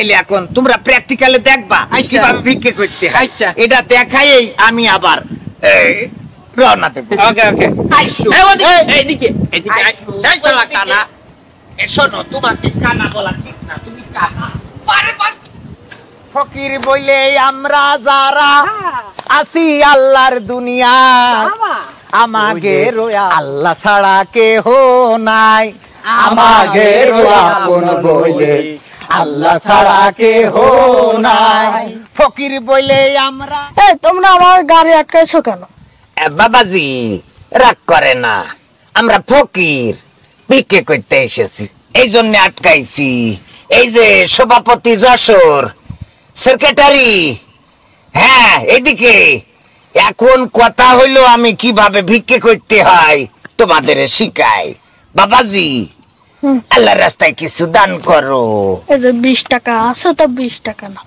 তাইলে এখন তোমরা প্র্যাকটিক্যালে দেখবা কিভাবে ভিক্ষে করতে হয়। আচ্ছা এটা দেখাইই আমি আবার রওনা দেব। ওকে ওকে আইসো এইদিকে এইদিকে এই চলা কানা শোনো, তোমাকে কানা বলা ঠিক না, তুমি কানা। ফকির বইলে আমরা যারা আছি আল্লাহর দুনিয়া, আমাকে আল্লাহ ছাড়া কেহ নাই, আমাকে আপন বইলে আল্লাহ ছাড়া কেহ নাই। ফকির বইলে আমরা। তোমরা আমার গাড়ি আটকাইছো কেন? বাবাজি রাগ করে না, আমরা ফকির ভিক্ষে করতে এসেছি, এই জন্য আটকাইছি। এই যে সভাপতি যশোর, সেক্রেটারি, হ্যাঁ এদিকে। এখন কথা হইলো আমি কিভাবে ভিক্ষে করতে হয় তোমাদের শিখাই। বাবাজি আল্লাহর রাস্তায় কিছু দান করো। এই যে 20 টাকা আছে, তো 20 টাকা না।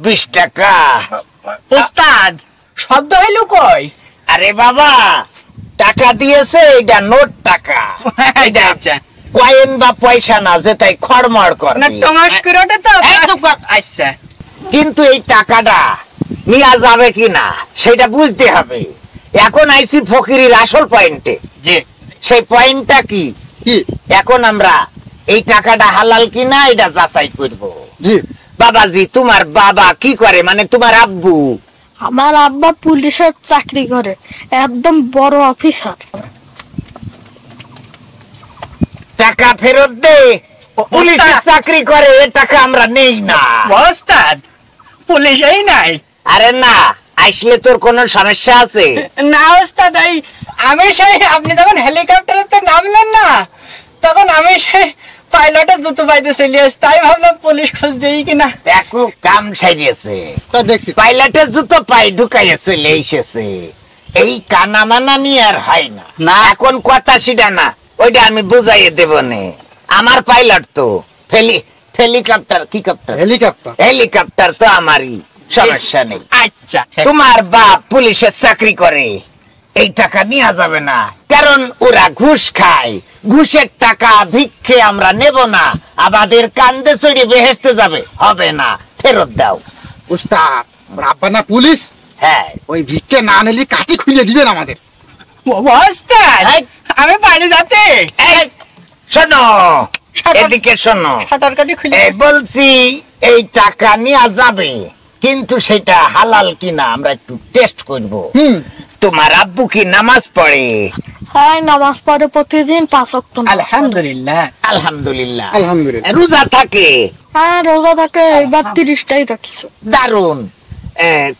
20 টাকা? ওস্তাদ শব্দ হইলো কই? আরে বাবা টাকা দিয়েছে, এটা নোট টাকা, এটা আচ্ছা কয়েন বা পয়সা না যে তাই খড়মড় করে না টমাস করেটা তো আচ্ছা। কিন্তু এই টাকাটা নেওয়া যাবে কিনা সেটা বুঝতে হবে। এখন আইসি ফকিরের আসল পয়েন্টে। জি সেই পয়েন্টটা কি? এখন আমরা এই টাকাটা হালাল কিনা এটা যাচাই করব। জি বাবাজি তোমার বাবা কি করে, মানে তোমার আব্বু? আমার আব্বা পুলিশের চাকরি করে, একদম বড় অফিসার। টাকা ফেরত দে, পুলিশের চাকরি করে, এ টাকা আমরা নেই না। ওস্তাদ পুলিশই নাই? আরে না, আসলে তোর কোনো সমস্যা আছে? না ওস্তাদ, আমি সেই আপনি যখন হেলিকপ্টারেতে নামলেন না, তখন আমি সেই পাইলটের জুতো পাইতে চলে আসি, তাই ভাবলাম পুলিশ খোঁজ দেই কিনা। দেখো কাম সারিয়েছে, তা দেখছি পাইলটের জুতো পাই ঢুকাইয়ে চলে এসেছে। এই কানা মানা নিয়ে আর হয় না। না এখন কথা সেটা না, ওইটা আমি বুঝাইয়ে দেব নে। আমার পাইলট তো হেলিকপ্টার, কি কপ্টার, হেলিকপ্টার হেলিকপ্টার তো আমারই, সমস্যা নেই। আচ্ছা তোমার বাপ পুলিশের চাকরি করে, এই টাকা নেওয়া যাবে না, কারণ ওরা ঘুষ খায়। ঘুষের টাকা ভিক্ষে আমরা নেব না, আমাদের কান্দে চড়ে বেহেশতে যাবে, হবে না, ফেরত দাও। উস্তাদ আব্বা না পুলিশ, হ্যাঁ ওই ভিক্ষে না নিলে কাটি খুলে দিবেন আমাদের। ওস্তাদ আমি বাড়ি যাতে। এই শোনো, এদিকে শোনো, সাঁতার কাটি খুলে বলছি এই টাকা নেওয়া যাবে, কিন্তু সেটা হালাল কিনা আমরা একটু টেস্ট করব। তোমার আব্বু কি নামাজ পড়ে? হ্যাঁ নামাজ পড়ে প্রতিদিন 5 ওয়াক্ত। আলহামদুলিল্লাহ আলহামদুলিল্লাহ। আলহামদুলিল্লাহ। রোজা থাকে? হ্যাঁ রোজা থাকে, এবার 30টাই রাখিছে। দারুন।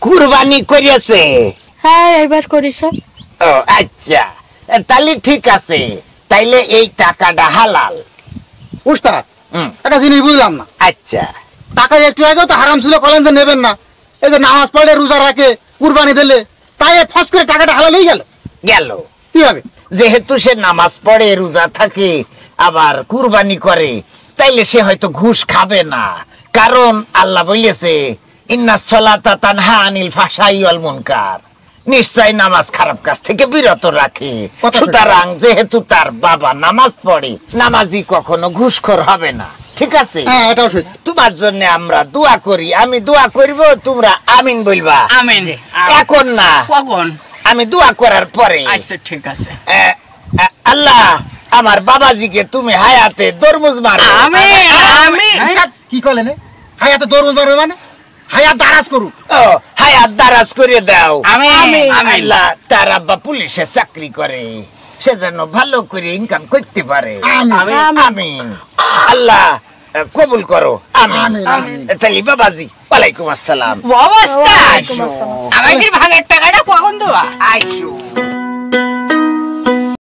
কুরবানি করিয়েছে? হ্যাঁ এবার করিছে। ও আচ্ছা, তাহলে ঠিক আছে, তাইলে এই টাকাটা হালাল। উস্তাদ একটা জিনিস বুঝলাম না, আচ্ছা টাকা একটু আগেও তো হারাম ছিল, কলেন যে নেবেন না, এই যে নামাজ পড়ে রোজা রাখে কুরবানি দিলে, তাই ফস করে টাকাটা হালাল হয়ে গেল। গেল কিভাবে? যেহেতু সে নামাজ পড়ে, রোজা থাকে, আবার কুরবানি করে, তাইলে সে হয়তো ঘুষ খাবে না, কারণ আল্লাহ বলেছে ইন্নাস সালাতা তানহা আনিল ফাহশাই ওয়াল মুনকার, নিশ্চয় নামাজ খারাপ কাজ থেকে বিরত রাখে। সুতরাং যেহেতু তার বাবা নামাজ পড়ে, নামাজি কখনো ঘুষখোর হবে না, ঠিক আছে? হ্যাঁ এটাও সত্যি। তোমার জন্য আমরা দোয়া করি, আমি দোয়া করব, তোমরা আমিন বলবা। আমিন। এখন না, কখন? আমি দোয়া করার পরে। আচ্ছা ঠিক আছে। আল্লাহ আমার বাবাজিকে তুমি হায়াতে দরমুজ মারো। আমিন আমিন। কি করলেন? হায়াতে দরুন মারবে মানে হায়াত দারাজ করুক। ও হায়াত দারাজ করে দাও। আমিন। আল্লাহ তার আব্বা পুলিশে চাকরি করে, সে যেন ভালো করে ইনকাম করতে পারে। আমিন। আল্লাহ কবুল করো। আমিন। তাহলে বাবাজি ওয়ালাইকুম আসসালাম। ওস্তাদ আমাদের ভাগের টাকাটা কখন দেবা? আইসো।